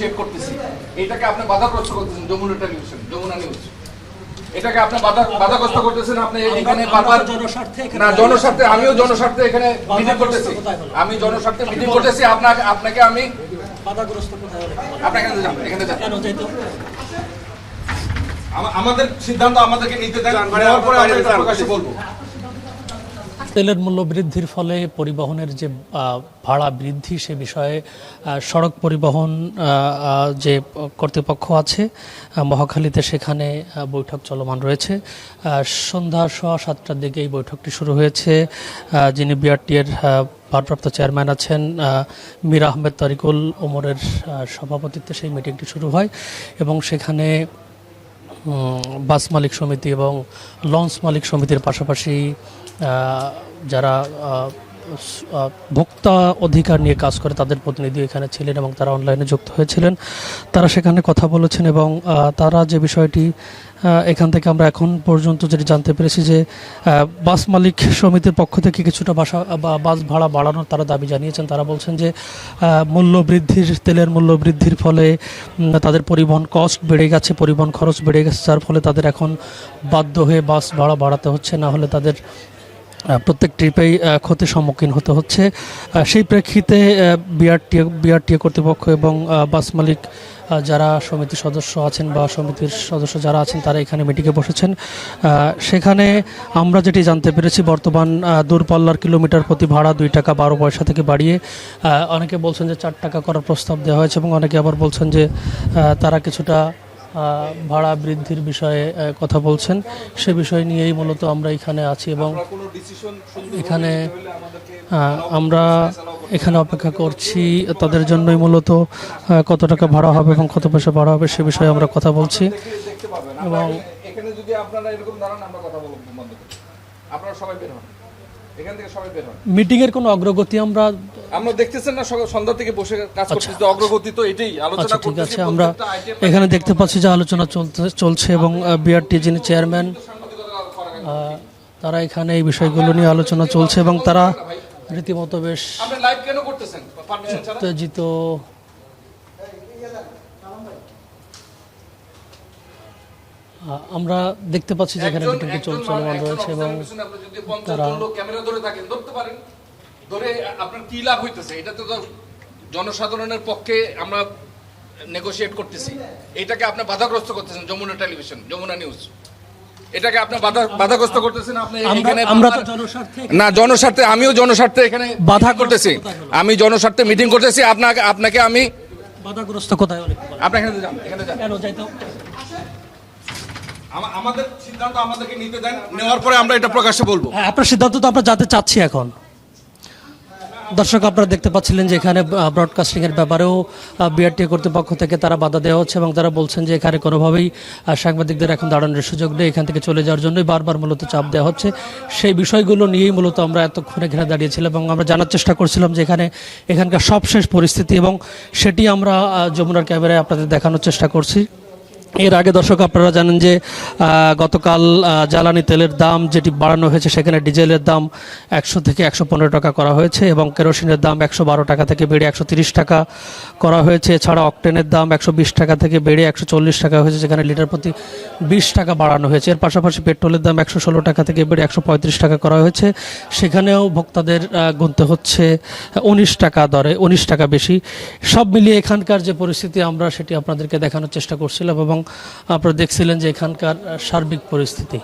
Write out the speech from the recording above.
Negotiate করতেছি, এটাকে আপনি বাধাগ্রস্ত করতেছেন। যমুনা টেলিভিশন, যমুনা নিউজ, এটাকে আপনি বাধাগ্রস্ত করতেছেন। আপনি এখানে বারবার না, জনস্বার্থে, আমিও জনস্বার্থে এখানে মিটিং করতেছি, আমি জনস্বার্থে মিটিং করতেছি। আপনাকে আমি বাধাগ্রস্ত কোথায় হলে আপনাকে এখানে যান। কেন যাইতো? আমাদের সিদ্ধান্ত আমাদেরকে নিতে দেন, নেওয়ার পরে আমরা এটা প্রকাশ্যে বলবো। তেলের মূল্য বৃদ্ধির ফলে পরিবহনের যে ভাড়া বৃদ্ধি সে বিষয়ে সড়ক পরিবহন যে কর্তৃপক্ষ আছে মহাখালীতে, সেখানে বৈঠক চলমান রয়েছে। সন্ধ্যা 7:15 দিকে এই বৈঠকটি শুরু হয়েছে। যিনি বিআরটি এর ভারপ্রাপ্ত চেয়ারম্যান আছেন মীর আহমেদ তরিকুল ওমরের সভাপতিত্বে সেই মিটিংটি শুরু হয় এবং সেখানে বাস মালিক সমিতি এবং লঞ্চ মালিক সমিতির পাশাপাশি যারা ভোক্তা অধিকার নিয়ে কাজ করে তাদের প্রতিনিধি এখানে ছিলেন এবং তারা অনলাইনে যুক্ত হয়েছিলেন। তারা সেখানে কথা বলেছেন এবং তারা যে বিষয়টি এখান থেকে আমরা এখন পর্যন্ত যেটি জানতে পেরেছি যে বাস মালিক সমিতির পক্ষ থেকে কিছুটা বাস ভাড়া বাড়ানোর তারা দাবি জানিয়েছেন। তারা বলছেন যে তেলের মূল্য বৃদ্ধির ফলে তাদের পরিবহন কস্ট বেড়ে গেছে, পরিবহন খরচ বেড়ে গেছে, যার ফলে তাদের এখন বাধ্য হয়ে বাস ভাড়া বাড়াতে হচ্ছে, না হলে তাদের প্রত্যেক ট্রিপেই ক্ষতির সম্মুখীন হতে হচ্ছে। সেই প্রেক্ষিতে বিআরটি কর্তৃপক্ষ এবং বাস মালিক যারা সমিতির সদস্য আছেন বা সমিতির সদস্য যারা আছেন তারা এখানে মিটিংয়ে বসেছেন। সেখানে আমরা যেটি জানতে পেরেছি, বর্তমান দূরপাল্লার কিলোমিটার প্রতি ভাড়া 2 টাকা 12 পয়সা থেকে বাড়িয়ে অনেকে বলছেন যে 4 টাকা করার প্রস্তাব দেওয়া হয়েছে এবং অনেকে আবার বলছেন যে তারা কিছুটা ভাড়া বৃদ্ধির বিষয়ে কথা বলছেন। সে বিষয় নিয়েই মূলত আমরা এখানে আছি এবং এখানে আমরা এখানে অপেক্ষা করছি তাদের জন্যই মূলত কত টাকা ভাড়া হবে এবং কত পয়সা ভাড়া হবে সে বিষয়ে আমরা কথা বলছি। এবং এখানে যদি আপনারা এরকম দাঁড়ান, আমরা কথা বলবো বন্ধ করে, আপনারা সবাই বের হন, এখান থেকে সবাই বের হন। মিটিং এর কোনো অগ্রগতি আমরা দেখতেছেন না, সন্ধ্যা থেকে বসে কাজ করতেছি, অগ্রগতি তো এটাই আলোচনা ঠিক করতেছি। আছে, আমরা এখানে দেখতে পাচ্ছি যে আলোচনা চলছে এবং বিআরটি যিনি চেয়ারম্যান তারা এখানে এই বিষয়গুলো নিয়ে আলোচনা চলছে এবং তারা রীতিমতো বেশ উত্তেজিত। আমরা দেখতে পাচ্ছি যে এখানে মিটিংটি চলমান রয়েছে এবং তারা ক্যামেরা ধরে থাকেন, ধরতে পারেন, ধরে আপনার কি লাভ হইতেছে? এটা তো জনসাধারণের পক্ষে আমরা নেগোশিয়েট করতেছি, এটাকে আপনি বাধাগ্রস্ত করতেছেন। যমুনা টেলিভিশন, যমুনা নিউজ, এটাকে আপনি বাধাগ্রস্ত করতেছেন। আপনি এখানে আমরা তো জনস্বার্থে না, জনস্বার্থে, আমিও জনস্বার্থে এখানে বাধা করতেছি, আমি জনস্বার্থে মিটিং করতেছি। আপনাকে আমি বাধাগ্রস্ত কোথায় হলে আপনি এখানে যান, এখানে যান। কেন যাইতো? আমাদের সিদ্ধান্ত আমাদেরকে নিতে দেন, নেওয়ার পরে আমরা এটা প্রকাশ্যে বলবো। আপনার সিদ্ধান্ত তো আমরা জানতে চাচ্ছি এখন। দর্শক, আপনারা দেখতে পাচ্ছিলেন যে এখানে ব্রডকাস্টিং এর ব্যাপারেও বিআরটি কর্তৃপক্ষ থেকে তারা বাধা দেওয়া হচ্ছে এবং তারা বলছেন যে এখানে কোনোভাবেই সাংবাদিকদের এখন দাঁড়ানোর সুযোগ নেই, এখান থেকে চলে যাওয়ার জন্যই বারবার মূলত চাপ দেওয়া হচ্ছে। সেই বিষয়গুলো নিয়েই মূলত আমরা এতক্ষণ এখানে দাঁড়িয়েছিলাম এবং আমরা জানার চেষ্টা করছিলাম যে এখানকার সবশেষ পরিস্থিতি এবং সেটি আমরা যমুনার ক্যামেরায় আপনাদের দেখানোর চেষ্টা করছি। এর আগে দর্শক আপনারা জানেন যে গতকাল জ্বালানি তেলের দাম যেটি বাড়ানো হয়েছে, সেখানে ডিজেলের দাম 100 থেকে 115 টাকা করা হয়েছে এবং কেরোসিনের দাম 112 টাকা থেকে বেড়ে 130 টাকা করা হয়েছে। এছাড়া অকটেনের দাম 120 টাকা থেকে বেড়ে 140 টাকা হয়েছে, যেখানে লিটার প্রতি 20 টাকা বাড়ানো হয়েছে। এর পাশাপাশি পেট্রোলের দাম 116 টাকা থেকে বেড়ে 135 টাকা করা হয়েছে, সেখানেও ভোক্তাদের গুনতে হচ্ছে 19 টাকা দরে, 19 টাকা বেশি। সব মিলিয়ে এখানকার যে পরিস্থিতি আমরা সেটি আপনাদেরকে দেখানোর চেষ্টা করছিলাম এবং আপনারা দেখছিলেন যে এখানকার সার্বিক পরিস্থিতি।